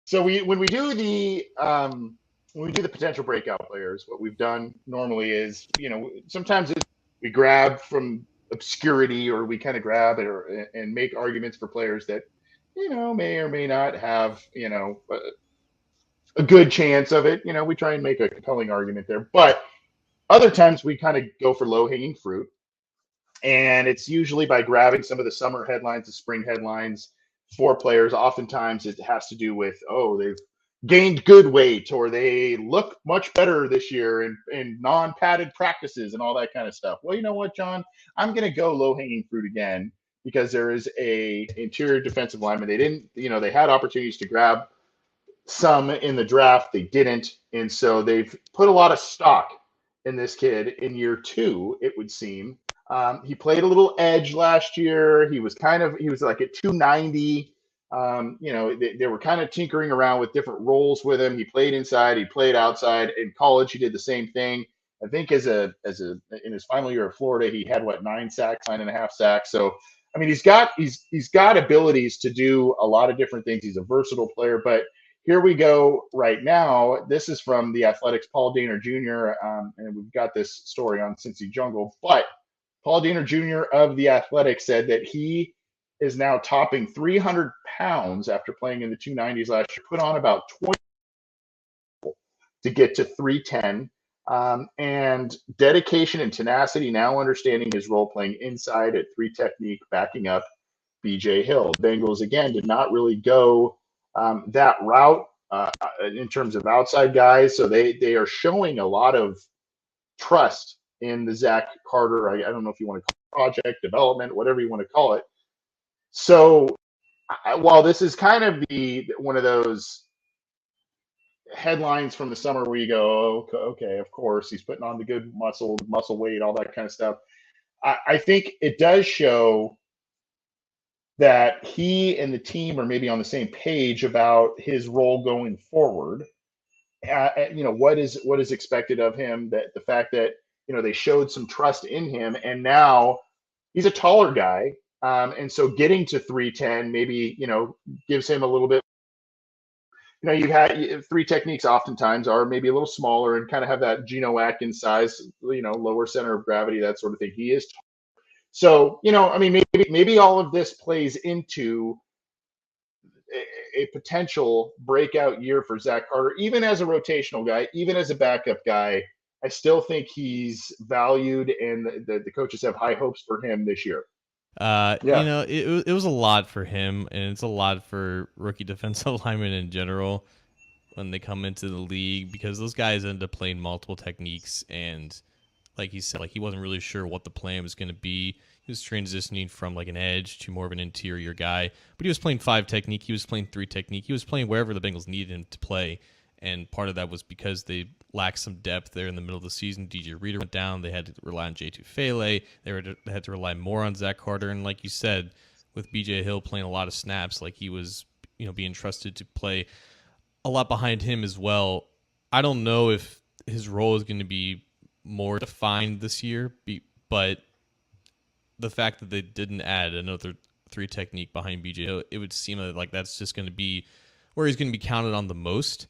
So when we do the potential breakout players, what we've done normally is, sometimes we grab from obscurity, or we kind of grab it, and make arguments for players that, may or may not have, a good chance of it. We try and make a compelling argument there. But other times we kind of go for low hanging fruit. And it's usually by grabbing some of the summer headlines, the spring headlines for players. Oftentimes it has to do with, oh, they've gained good weight, or they look much better this year in non-padded practices and all that kind of stuff. Well, you know what, John? I'm going to go low-hanging fruit again, because there is a interior defensive lineman. They didn't, they had opportunities to grab some in the draft. They didn't. And so they've put a lot of stock in this kid in year two, it would seem. He played a little edge last year. He was like at 290. They were kind of tinkering around with different roles with him. He played inside, he played outside. In college, he did the same thing. I think in his final year at Florida, he had 9.5 sacks. So, I mean, he's got abilities to do a lot of different things. He's a versatile player. But here we go right now. This is from the Athletics, Paul Dehner Jr., and we've got this story on Cincy Jungle. But Paul Dehner Jr. of the Athletics said that he is now topping 300 pounds after playing in the 290s last year, put on about 20 to get to 310. And dedication and tenacity, now understanding his role playing inside at 3 technique, backing up BJ Hill. Bengals, again, did not really go that route in terms of outside guys. So they are showing a lot of trust in the Zach Carter. I don't know if you want to call it project development, whatever you want to call it. So while this is kind of one of those headlines from the summer where you go, oh, okay, of course he's putting on the good muscle weight, all that kind of stuff. I think it does show that he and the team are maybe on the same page about his role going forward. What is expected of him, that the fact that, they showed some trust in him, and now he's a taller guy. And so getting to 310 maybe, gives him a little bit, you had 3 techniques oftentimes are maybe a little smaller and kind of have that Geno Atkins size, lower center of gravity, that sort of thing. He is. So, I mean, maybe all of this plays into a potential breakout year for Zach Carter, even as a rotational guy, even as a backup guy. I still think he's valued, and the coaches have high hopes for him this year. Yeah. It was a lot for him, and it's a lot for rookie defensive linemen in general when they come into the league, because those guys end up playing multiple techniques, and like he said, he wasn't really sure what the plan was going to be. He was transitioning from an edge to more of an interior guy, but he was playing 5 technique. He was playing 3 technique. He was playing wherever the Bengals needed him to play, and part of that was because they lacked some depth there in the middle of the season. DJ Reader went down. They had to rely on J2 Fele. They had to rely more on Zach Carter, and like you said, with BJ Hill playing a lot of snaps, he was being trusted to play a lot behind him as well. I don't know if his role is going to be more defined this year, but the fact that they didn't add another 3 technique behind BJ Hill, it would seem like that's just going to be where he's going to be counted on the most.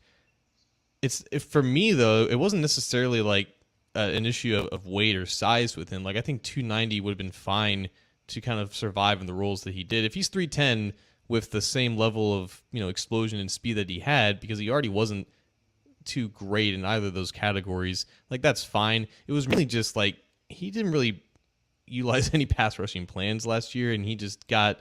For me, though, it wasn't necessarily an issue of weight or size with him. I think 290 would have been fine to kind of survive in the roles that he did. If he's 310 with the same level of explosion and speed that he had, because he already wasn't too great in either of those categories, that's fine. It was really just he didn't really utilize any pass rushing plans last year, and he just got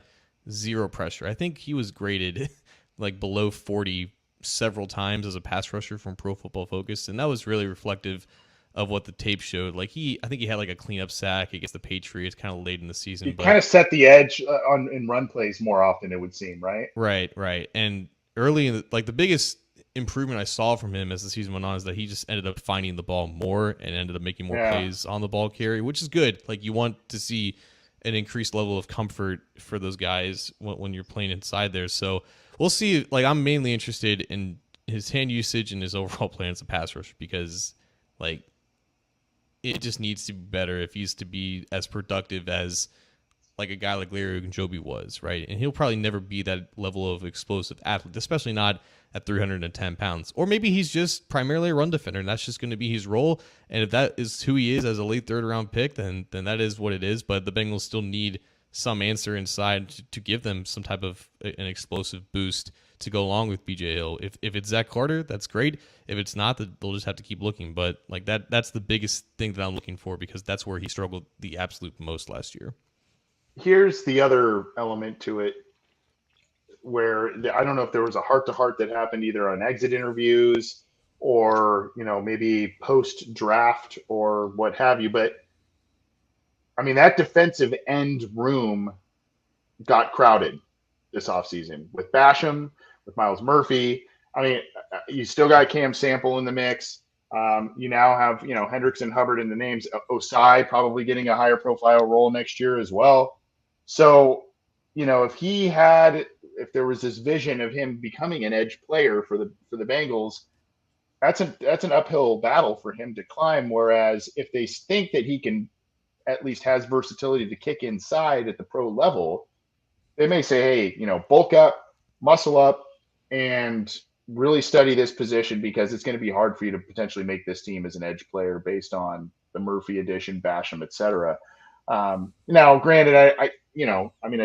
0 pressure. I think he was graded below 40 several times as a pass rusher from Pro Football Focus, and that was really reflective of what the tape showed. I think he had a cleanup sack against the Patriots kind of late in the season. He kind of set the edge in run plays more often, it would seem, right? Right. And early in the plays improvement I saw from him as the season went on is that he just ended up finding the ball more and ended up making more plays on the ball carry, which is good. You want to see an increased level of comfort for those guys when you're playing inside there. So we'll see. I'm mainly interested in his hand usage and his overall play as a pass rusher, because it just needs to be better if he's to be as productive as like a guy like Larry Ogunjobi was, right? And he'll probably never be that level of explosive athlete, especially not at 310 pounds. Or maybe he's just primarily a run defender, and that's just going to be his role. And if that is who he is as a late third round pick, then that is what it is. But the Bengals still need some answer inside to give them some type of an explosive boost to go along with BJ Hill. If it's Zach Carter, that's great. If it's not, they'll just have to keep looking. But like that's the biggest thing that I'm looking for, because that's where he struggled the absolute most last year. Here's the other element to it, where I don't know if there was a heart-to-heart that happened either on exit interviews or, maybe post-draft or what have you. But I mean, that defensive end room got crowded this offseason with Basham, with Miles Murphy. I mean, you still got Cam Sample in the mix. You now have, Hendricks and Hubbard in the names. Osai probably getting a higher profile role next year as well. So, if there was this vision of him becoming an edge player for the Bengals, that's an uphill battle for him to climb. Whereas if they think that he can at least has versatility to kick inside at the pro level, they may say, hey, bulk up, muscle up, and really study this position, because it's going to be hard for you to potentially make this team as an edge player based on the Murphy addition, Basham, et cetera. Now, granted, I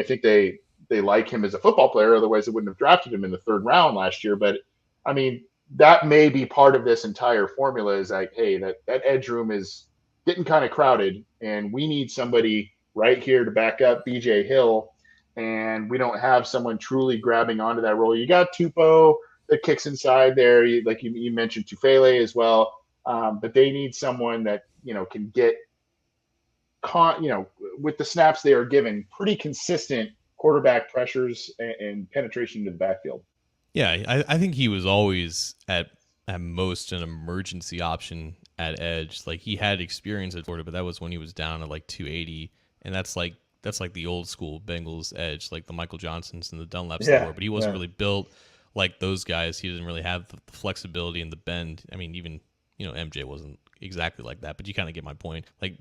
think they like him as a football player. Otherwise, they wouldn't have drafted him in the third round last year. But I mean, that may be part of this entire formula, is like, hey, that edge room is getting kind of crowded, and we need somebody right here to back up BJ Hill. And we don't have someone truly grabbing onto that role. You got Tupou that kicks inside there, like you mentioned Tufele as well. But they need someone that can get with the snaps they are given, pretty consistent quarterback pressures and penetration into the backfield. Yeah, I think he was always at most an emergency option at edge. Like, he had experience at Florida, but that was when he was down at like 280, and that's like the old school Bengals edge, like the Michael Johnsons and the Dunlaps. But he wasn't really built like those guys. He didn't really have the flexibility and the bend. I mean, even MJ wasn't exactly like that, but you kind of get my point. Like,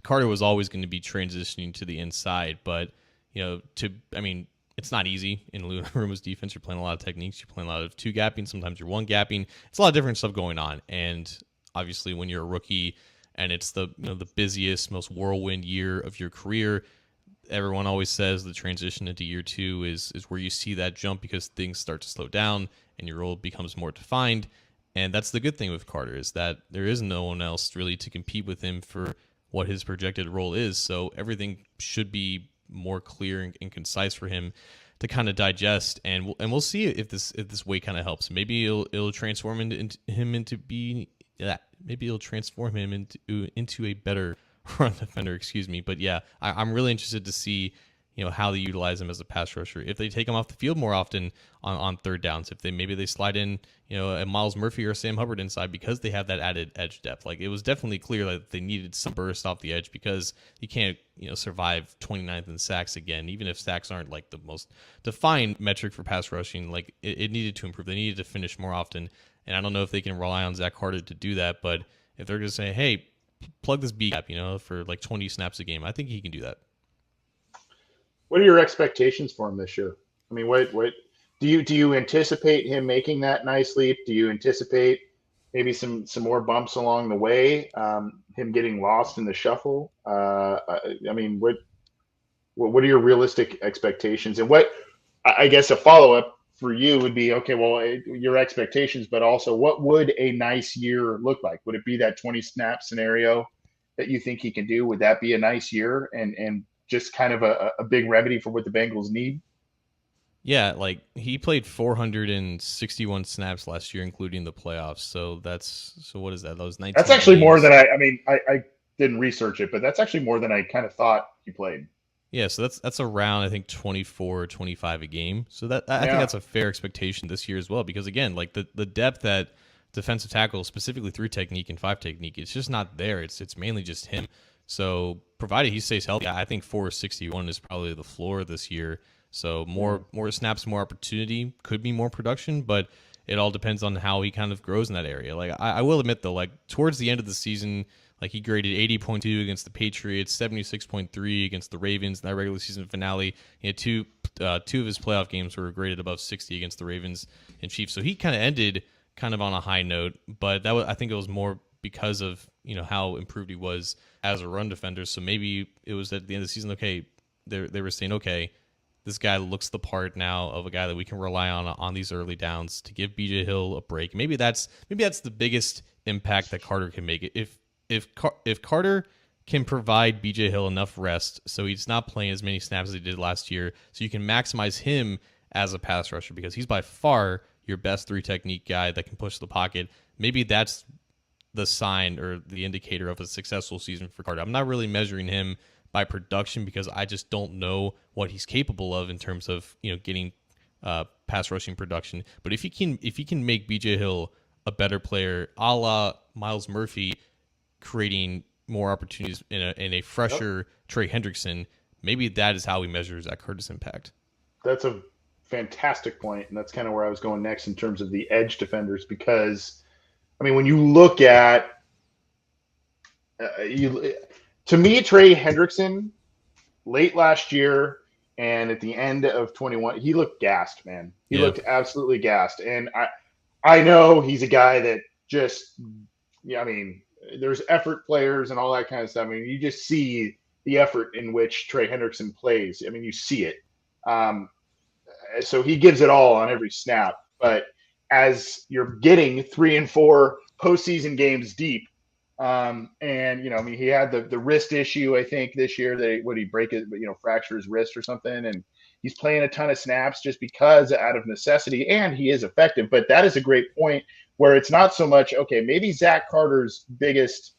Carter was always going to be transitioning to the inside, but it's not easy in Lou Anarumo's defense. You're playing a lot of techniques. You're playing a lot of two gapping. Sometimes you're one gapping. It's a lot of different stuff going on. And obviously, when you're a rookie and it's the busiest, most whirlwind year of your career, everyone always says the transition into year two is where you see that jump, because things start to slow down and your role becomes more defined. And that's the good thing with Carter, is that there is no one else really to compete with him for what his projected role is. So everything should be more clear and concise for him to kind of digest. And we'll see if this weight kind of helps. Maybe it'll transform him into a better run defender. Excuse me. But yeah, I'm really interested to see how they utilize him as a pass rusher. If they take him off the field more often on third downs, if they slide in a Miles Murphy or Sam Hubbard inside, because they have that added edge depth. Like, it was definitely clear that they needed some burst off the edge, because you can't survive 29th in sacks again, even if sacks aren't like the most defined metric for pass rushing. Like, it needed to improve. They needed to finish more often, and I don't know if they can rely on Zach Carter to do that. But if they're going to say, hey, plug this B gap, for like 20 snaps a game, I think he can do that. What are your expectations for him this year? I mean, what do you anticipate him making that nice leap? Do you anticipate maybe some more bumps along the way? Him getting lost in the shuffle? I mean, what are your realistic expectations? And what, I guess, a follow up for you would be, okay, well, your expectations, but also what would a nice year look like? Would it be that 20 snap scenario that you think he can do? Would that be a nice year and just kind of a big remedy for what the Bengals need? Yeah, like, he played 461 snaps last year, including the playoffs. So what is that? That was 19. That's actually more than I didn't research it, but that's actually more than I kind of thought he played. Yeah, so that's around, I think, 24 or 25 a game. So I think that's a fair expectation this year as well, because again, like, the depth at defensive tackle, specifically through technique and 5 technique, it's just not there. It's mainly just him. So provided he stays healthy, I think 461 is probably the floor this year. So more snaps, more opportunity, could be more production. But it all depends on how he kind of grows in that area. Like I will admit though, like towards the end of the season, like he graded 80.2 against the Patriots, 76.3 against the Ravens in that regular season finale. He had two of his playoff games were graded above 60 against the Ravens and Chiefs. So he kind of ended kind of on a high note, but that was, I think it was more because of how improved he was as a run defender. So maybe it was at the end of the season. Okay, they were saying, okay, this guy looks the part now of a guy that we can rely on these early downs to give BJ Hill a break. Maybe that's the biggest impact that Carter can make. If Carter can provide BJ Hill enough rest so he's not playing as many snaps as he did last year, so you can maximize him as a pass rusher because he's by far your best 3 technique guy that can push the pocket. Maybe that's the sign or the indicator of a successful season for Carter. I'm not really measuring him by production because I just don't know what he's capable of in terms of getting pass rushing production. But if he can make BJ Hill a better player, a la Miles Murphy, creating more opportunities in a fresher Trey Hendrickson, maybe that is how we measure Zach Carter's impact. That's a fantastic point, and that's kind of where I was going next in terms of the edge defenders. Because, I mean, when you look at to me, Trey Hendrickson, late last year and at the end of 21, he looked gassed, man. He looked absolutely gassed. And I know he's a guy that just, I mean, there's effort players and all that kind of stuff. I mean, you just see the effort in which Trey Hendrickson plays. I mean, you see it. So he gives it all on every snap. But as you're getting 3 and 4 postseason games deep, and I mean, he had the wrist issue, I think, this year. Would he break it, fracture his wrist or something? And he's playing a ton of snaps just because out of necessity, and he is effective. But that is a great point where it's not so much, okay, maybe Zach Carter's biggest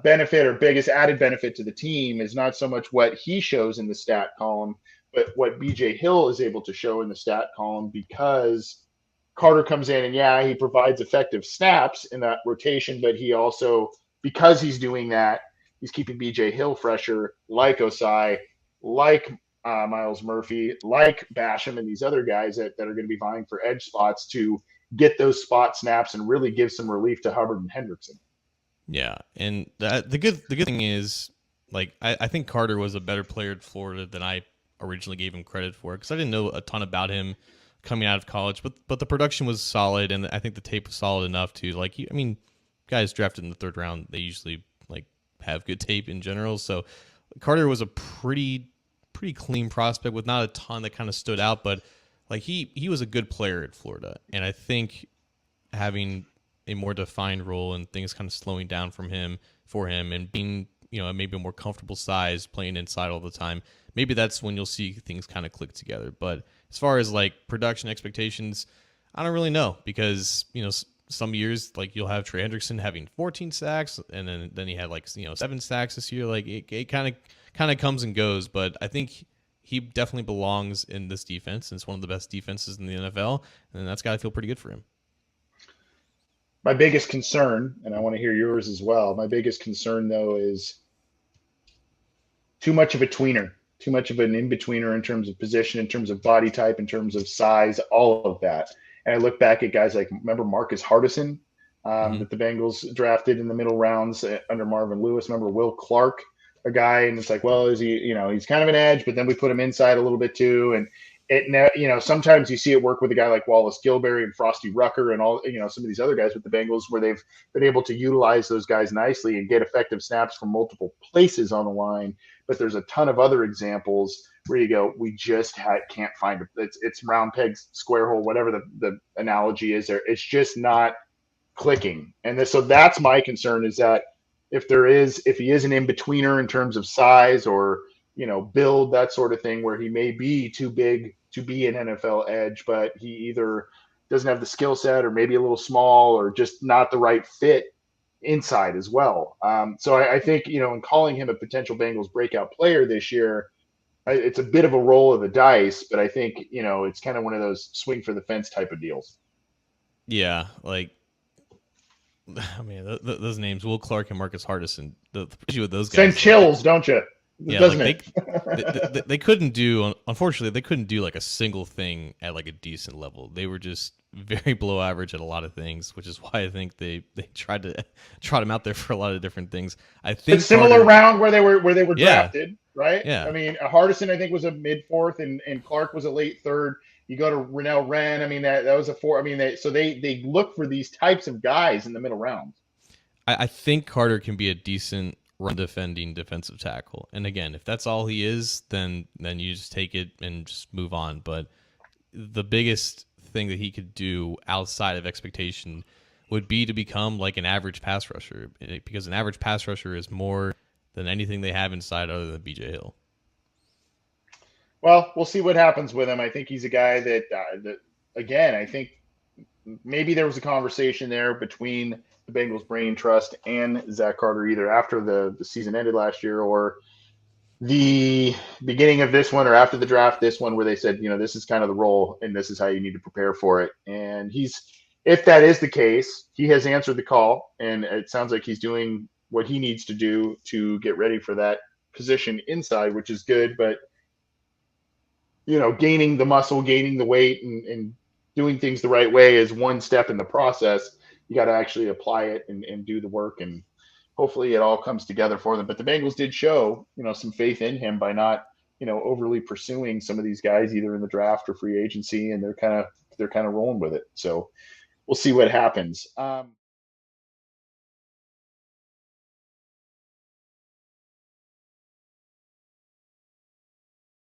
benefit or biggest added benefit to the team is not so much what he shows in the stat column, but what BJ Hill is able to show in the stat column, because Carter comes in and he provides effective snaps in that rotation, but he also, because he's doing that, he's keeping BJ Hill fresher, like Osai, like Miles Murphy, like Basham, and these other guys that are going to be vying for edge spots to get those spot snaps and really give some relief to Hubbard and Hendrickson. Yeah, and the good thing is, like, I think Carter was a better player at Florida than I originally gave him credit for, because I didn't know a ton about him coming out of college, but the production was solid, and I think the tape was solid enough to, like, I mean, guys drafted in the 3rd round, they usually like have good tape in general. So Carter was a pretty clean prospect with not a ton that kind of stood out, but like he was a good player at Florida, and I think having a more defined role and things kind of slowing down for him and being maybe a more comfortable size, playing inside all the time, maybe that's when you'll see things kind of click together. But as far as like production expectations, I don't really know, because some years like you'll have Trey Hendrickson having 14 sacks, and then he had like 7 sacks this year. Like it kind of comes and goes, but I think he definitely belongs in this defense, and it's one of the best defenses in the NFL, and that's got to feel pretty good for him. My biggest concern, and I want to hear yours as well, my biggest concern, though, is too much of a tweener, too much of an in-betweener in terms of position, in terms of body type, in terms of size, all of that. And I look back at guys like, remember Marcus Hardison, that the Bengals drafted in the middle rounds under Marvin Lewis. Remember Will Clark, a guy, and it's like, well, is he, he's kind of an edge, but then we put him inside a little bit too. And sometimes you see it work with a guy like Wallace Gilberry and Frosty Rucker and all, some of these other guys with the Bengals, where they've been able to utilize those guys nicely and get effective snaps from multiple places on the line. But there's a ton of other examples where you go, we just can't find it. It's round pegs, square hole, whatever the analogy is there. It's just not clicking. And so that's my concern, is that if he is an in-betweener in terms of size or, build, that sort of thing, where he may be too big to be an NFL edge, but he either doesn't have the skill set or maybe a little small or just not the right fit inside as well. So I think, in calling him a potential Bengals breakout player this year, it's a bit of a roll of the dice, but I think, it's kind of one of those swing for the fence type of deals. Yeah. Like, I mean, those names, Will Clark and Marcus Hardison, the issue with those guys. Send chills, don't you? Yeah, doesn't like it? they couldn't do, unfortunately they couldn't do like a single thing at like a decent level. They were just very below average at a lot of things, which is why I think they tried to trot him out there for a lot of different things. I But think similar Carter, round where they were yeah, drafted, right? yeah. I mean, Hardison I think was a mid fourth, and Clark was a late third. You go to Rennell Wren. I mean, that was a four. I mean, they look for these types of guys in the middle rounds. I think Carter can be a decent run defending defensive tackle. And again, if that's all he is, then you just take it and just move on. But the biggest thing that he could do outside of expectation would be to become like an average pass rusher, because an average pass rusher is more than anything they have inside other than BJ Hill. Well, we'll see what happens with him. I think he's a guy that again, I think maybe there was a conversation there between the Bengals brain trust and Zach Carter either after the season ended last year or the beginning of this one or after the draft this one where they said, this is kind of the role and this is how you need to prepare for it. And if that is the case, he has answered the call and it sounds like he's doing what he needs to do to get ready for that position inside, which is good. But gaining the muscle, gaining the weight, and doing things the right way is one step in the process. You got to actually apply it and do the work, and hopefully it all comes together for them. But the Bengals did show, some faith in him by not, overly pursuing some of these guys either in the draft or free agency, and they're kind of rolling with it. So we'll see what happens.